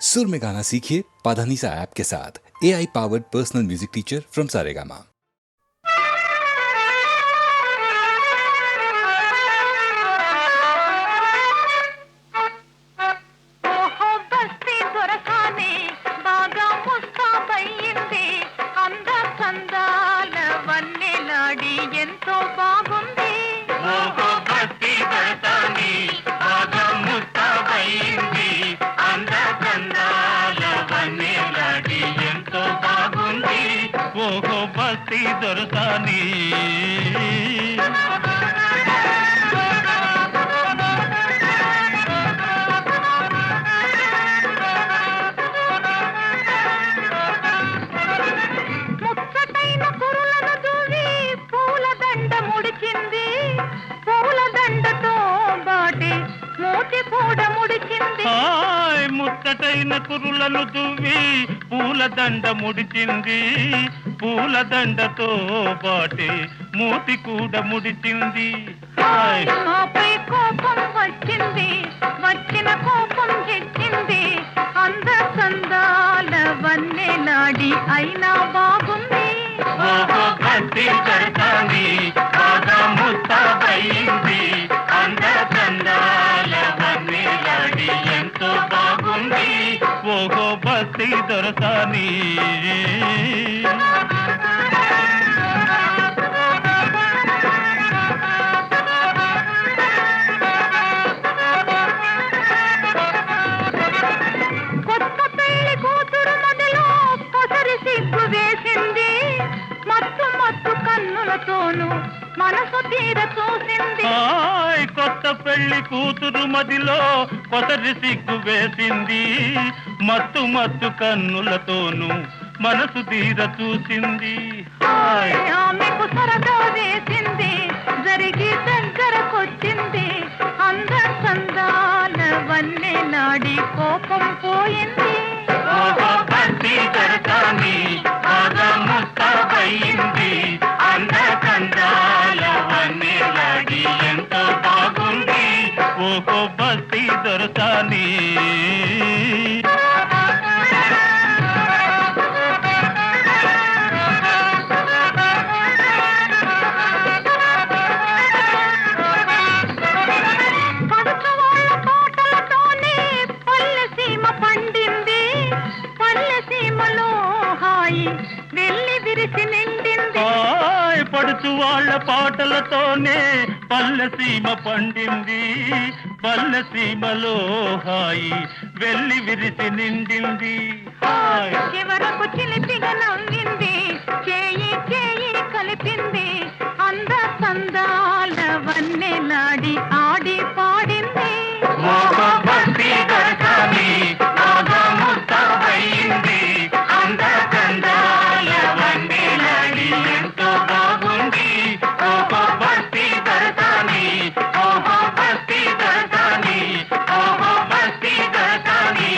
सुर में गाना सीखिए पाधानीसा ऐप के साथ। AI powered personal music teacher from Saregama. బస్తీ దొరసాని ముచ్చటైన కురులను దూవి పూలదండ ముడిచింది, పూలదండతో బాటి మూతి కూడా ముడిచింది. ముచ్చటైన కురులను దువ్వి పూలదండ ముడిచింది, పూలదండతో బాటి మూతి కూడా ముడిచింది. నాపై కోపం వచ్చింది, వచ్చిన కోపం హెచ్చింది. అంద సందాల వన్నెలాడి అయినా బాగుంది. భక్తి దొరసాని బాగా ముస్తాబయింది. అంద సందాల వన్నెలాడి ఎంతో బాగుంది. ఓహో బస్తీ దొరసాని. కొత్త పెళ్లి కూతురు మొదలు పొసరి సిగ్గు వేసింది, మత్తు మత్తు కన్నులతోనూ మనసు తీర చూసింది. కొత్త పెళ్లి కూతురు మదిలో కొసరి సిగ్గు వేసింది, మత్తు మత్తు కన్నులతోనూ మనసు తీర చూసింది. ఆమెకు సరదా వేసింది, జరిగి దగ్గరకొచ్చింది. అంద సందాల వన్నెలాడి కోపం పోయింది. భక్తి దొరసాని బాగా ముస్తాబయింది. అంద కందాల వన్నెలాడి ఎంతో బాగుంది. ఓహో బస్తీ దొరసాని. పడుచు వాళ్ళ పాటలతోనే పల్లె సీమ పండింది, పల్లె సీమలో హాయి వెళ్ళి విరిసి నిండింది. చివరకు చిలిపిగా నవ్వింది, చేయి చేయి కలిపింది. అంద సందాల వన్నెలాడి ఆడి పాడింది. భక్తి దొరసాని బాగా ముస్తాబయింది. అంద కందాల వన్నెలాడి ఎంతో బాగుంది. ఓహో బస్తీ దొరసాని, ఓహో బస్తీ దొరసాని, ఓహో బస్తీ దొరసాని.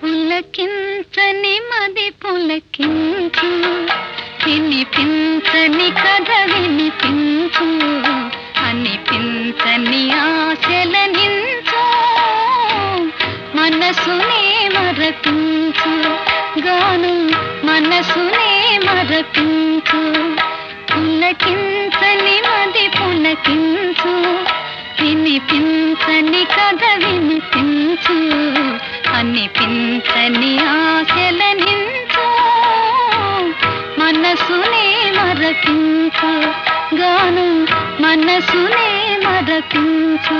పులకించని మది పులకించు, వినిపించని కథ వినిపించు, అనిపించని ఆశలనించు, మనసునే మరపించు, గాను మనసునే మరపించు. పులకించని మది పులకించు, వినిపించని కథ వినిపించు, అనిపించని ఆశలనించు, మనసునే మరపించు, గాను మనసునే మరపించు.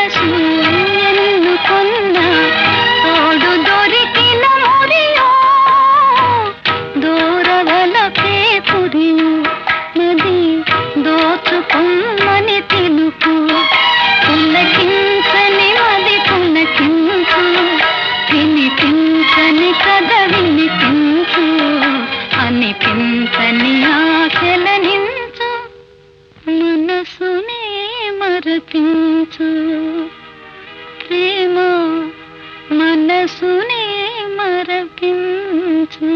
మనసు ఎన్నుకున్నా తోడు దొరికిన మురియో దూరవలపే పురియో నది దోచుకుమ్మని తెలుపు పులకించని మది పులకించు వినిపించని కథ వినిపించు అనిపించని ఆశలనించు మనసునే మరపించు ప్రేమ మనసునే మరపించు.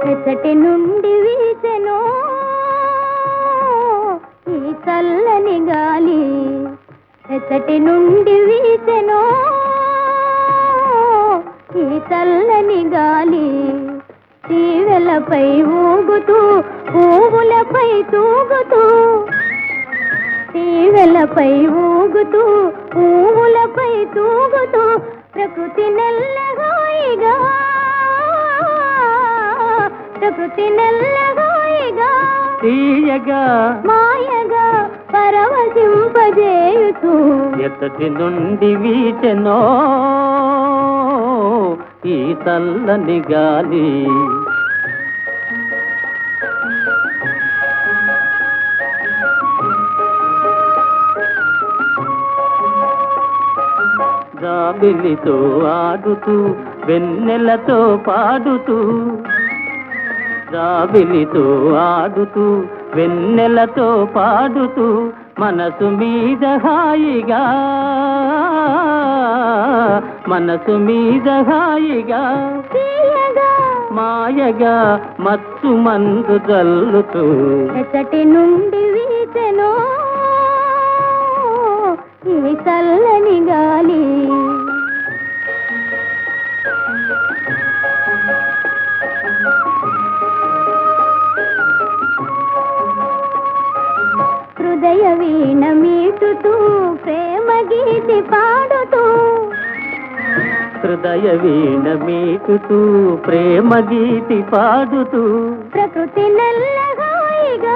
ఎచ్చటి నుండి వీచెనో ఈ చల్లని గాలి ఎచ్చటి నుండి వీచెనో ఈ చల్లని గాలి తీవెలపై ఊగుతూ పువ్వులపై తూగుతూ తీవెలపై ఊగుతూ పువ్వులపై తూగుతూ ప్రకృతి నెల్లగాయిగా ప్రకృతి నెల్లగాయిగా తీయగా మాయగా పరవశింపజేయుతూ ఎత్తటి నుండి వీచెనో ఈ చల్లని గాలి జాబిలితో ఆడుతూ వెన్నెలతో పాడుతూ జాబిలితో ఆడుతూ వెన్నెలతో పాడుతూ మనసు మీద హాయిగా మనసు మీద హాయిగా తీయగా మాయగా మత్తు మందు జల్లుతూ ఎచ్చటి నుండి వీచెనో ఈ చల్లని గాలి హృదయ వీణ మీటుతూ ప్రేమ గీతి పాడుతూ హృదయ వీణ మీటుతూ ప్రేమ గీతి పాడుతూ ప్రకృతి నెల్లగాయిగా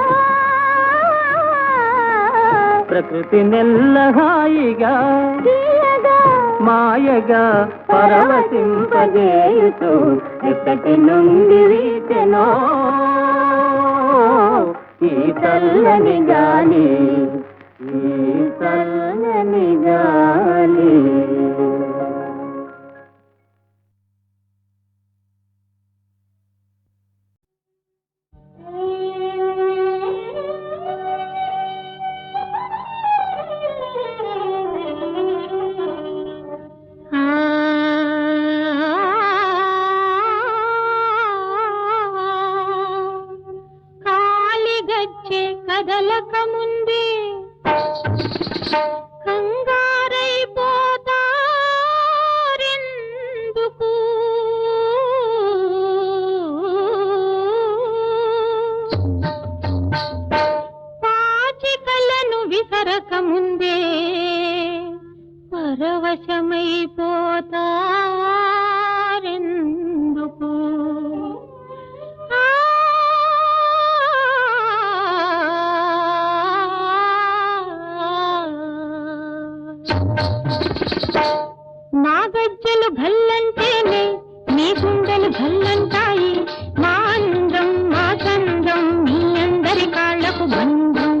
ప్రకృతి నెల్లహాయిగా తీయగా మాయగా పరవశింపజేయుతూ ఎక్కటి నుండి వీచెనో ఈ చల్లని గాలి ఈ చల్లని గాలి. కాలిగచ్చే కదలక ముందే కంగారైపోతారెందుకు పాచికలను విసరక ముందే పరవశమైపోతారెందుకు మా గజ్జలు భల్లంటేనే మీ గుండెలు భల్లంటాయి మా అందం మా చందం మీ అందరి కాళ్లకు బంధం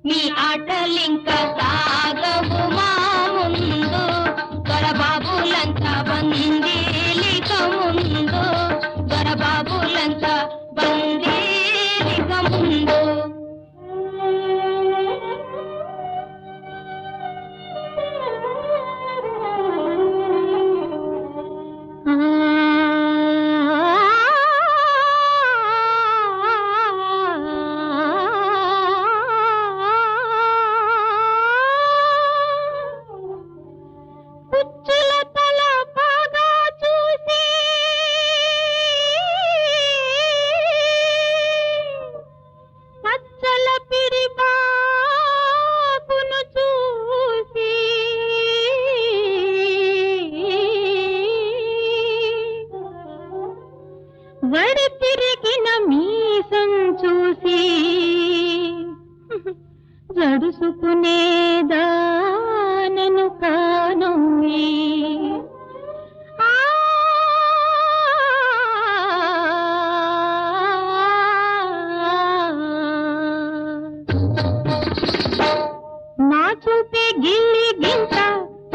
మీ ఆటలింకా సాగవు మా ముందు దొరబాబులంతా బందీలిక ముందు దొరబాబులంతా బందీలిక గిల్లి గింత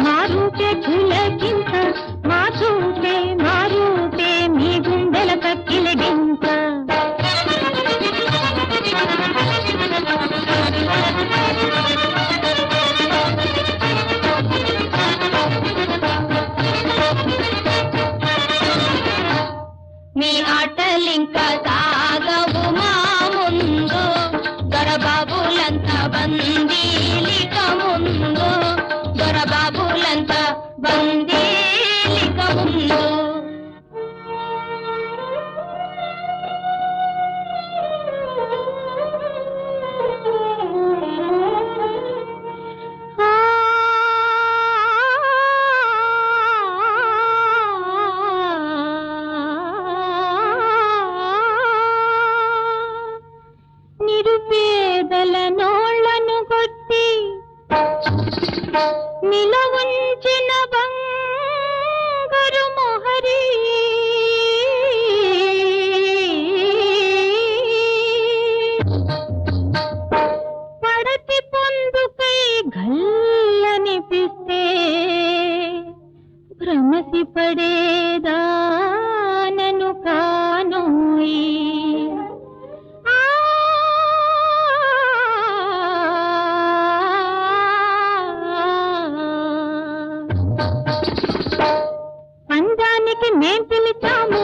మా రూపే పులకింత మా చూపే మా రూపే మీ గుండెల కక్కిలగింత మీ ఆటలింకా సాగవు మా ముందు దొరబాబులంతా బందీలిక ముందు దొరబాబులంతా బందీలిక ముందు నిరుపేదల నోళ్లను కొట్టి నిలవుంచిన బంగారు మొహరి పడతి పొందుకై గల్లనిపిస్తే భ్రమసి పడేదానను కానోయి పందానికి మేం పిలిచాము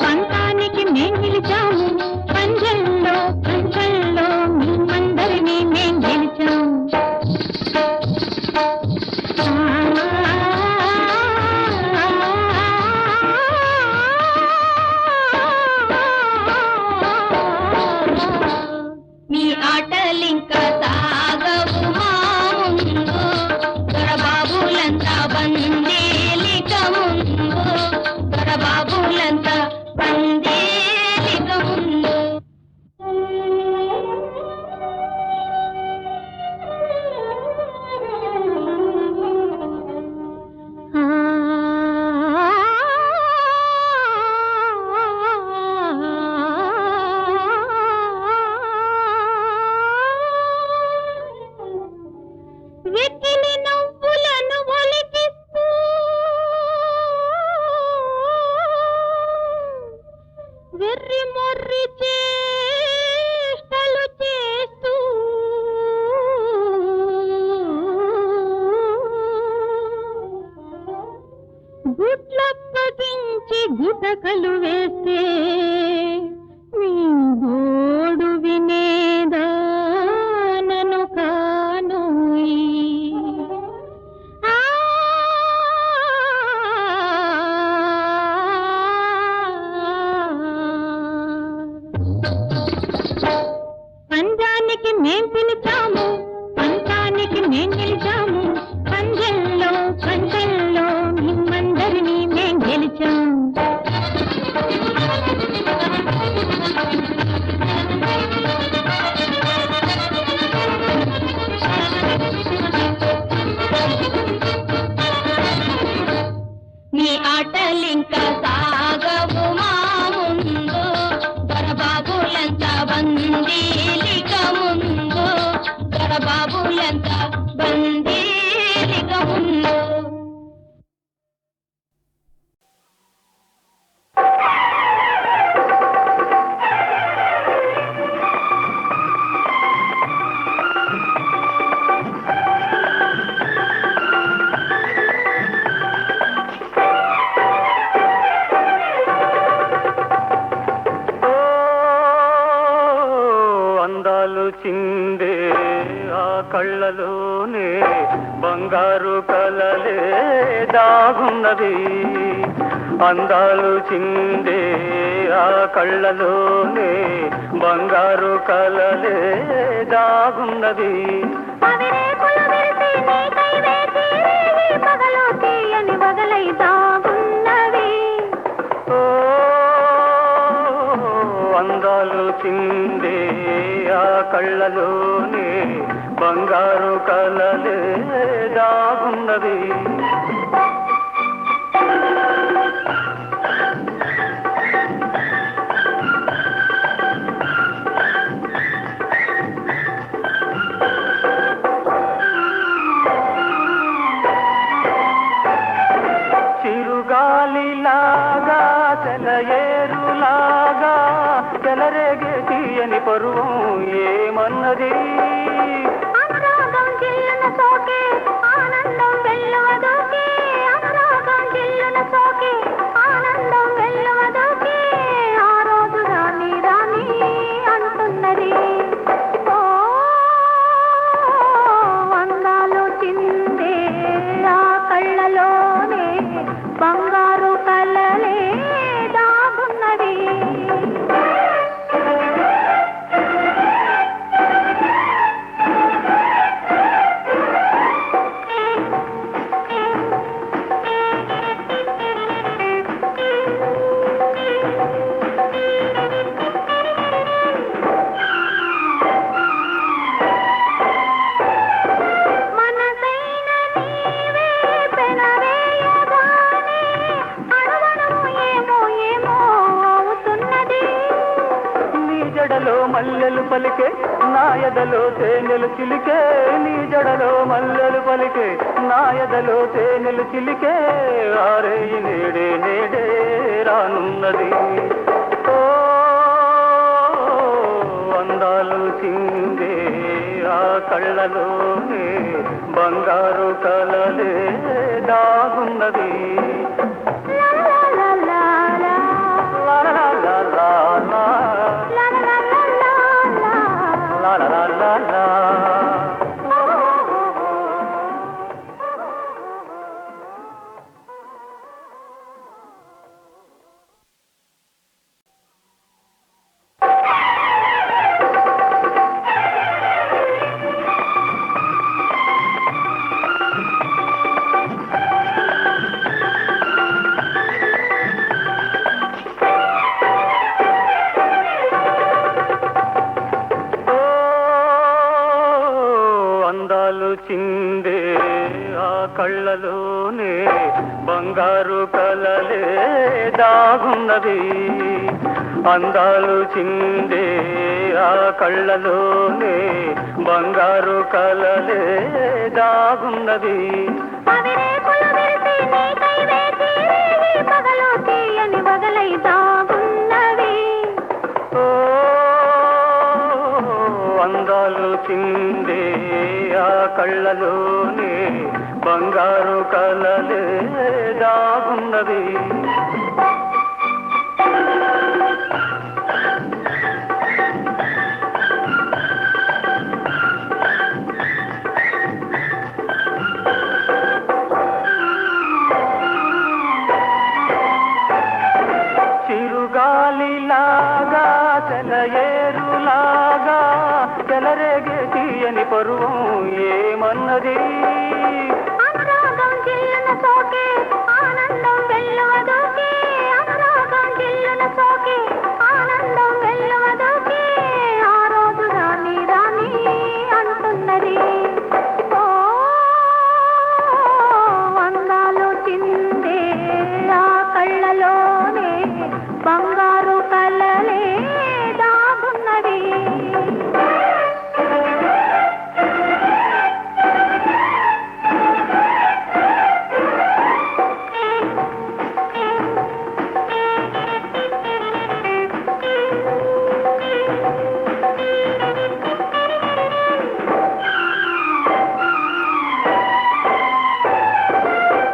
పంతానికి మేం పిలిచాము పంజంలో పంచంలో మేమందరినీ మేం గెలిచాము మీ ఆటలింకా సాగవు మా ముందు దొరబాబులంతా బందీలిక ముందు దొరబాబులంతా బందీలిక ముందు వెకిలి నవ్వులను ఒలికిస్తూ వెర్రి మొర్రి చేష్టలు చేస్తూ గుడ్లప్పగించి గుటకలు వేస్తే మీ గోడు వినేదానను కానోయి పంజానికి మేం పిలిచాము పంతానికి మేం గెలిచాము పంజంలో పంచంలో మిమ్మందరినీ మేం గెలిచాము మీ ఆటలింకా సాగవు మా ముందు దొరబాబులంతా బందీలిక ముందు దొరబాబులంతా బందీలిక ముందు అందాలు చిందే ఆ కళ్ళలోనే బంగారు కలలే దాగున్నది అందాలు చిందే ఆ కళ్ళలోనే బంగారు కలలే దాగున్నది అందాలు చిందే ఆ కళ్ళలోనే బంగారు కలలే దాగున్నది పరువం ఏమన్నది అనురాగం జిల్లున సోకే ఆనందం వెల్లువదోకే అనురాగం జిల్లున సోకే ఆనందం వెల్లువదోకే ఆ రోజు రాని రాని అంటున్నది ఓ అందాలు చిందే ఆ కళ్ళలోనే బంగారు కలలే దాగున్నవి మనసైన నీవే పెనవేయగానే అణువణువు ఏమో ఏమో అవుతున్నది నీ జడలో మల్లెలు పలికే నాయదలో తేనెలు చిలికే నీ జడలో మల్లెలు పలికే నాయదలో తేనెలు చిలికే ఆరేయి నేడే నేడే రానున్నది ఓ అందాలు చిందే ఆ కళ్ళలోనే బంగారు కలలే దాగున్నది లా లా లా లా లా లా లా లా లా లా. లా లా లా లా లా La la la la la. అందాలు చిందే ఆ కళ్ళలోనే బంగారు కలలే దాగున్నది అందాలు చిందే ఆ కళ్ళలోనే బంగారు కలలే దాగున్నది అవిరేకులు విరిసి నీకై వేచి రేగి పగలు తీయని వగలై దాగున్నవి ఓ అందాలు చిందే ఆ కళ్ళలోనే బంగారు కలలే దాగున్నది చిరుగాలిలాగా చెలయేరులాగా చెలరేగే తీయని పరువం ఏమన్నది అనురాగం జిల్లున సోకే ఆనందం వెల్లువదోకే అనురాగం జిల్లున సోకే ఆనందం వెల్లువదోకే ఆ రోజు రాని రాని అంటున్నది ఓ అందాలు చిందే ఆ కళ్ళలోనే బంగారు కలలే దాగున్నవి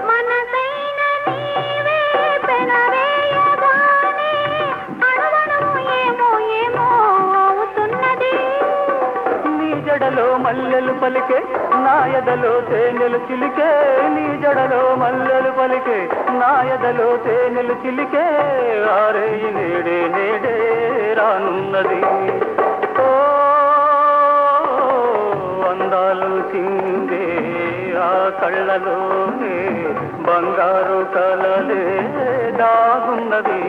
మనసైన నీవే పెనవేయగానే అణువణువు ఏమో ఏమో అవుతున్నది నీ జడలో మల్లెలు పలికే నాయదలో తేనెలు చిలికే నీ జడలో మల్లెలు పలికే నాయదలో తేనెలు చిలికే ఆరేయి నేడే నేడే రానున్నది ఓ అందాలు చిందే ఆ కళ్ళలోనే బంగారు కలలే దాగున్నది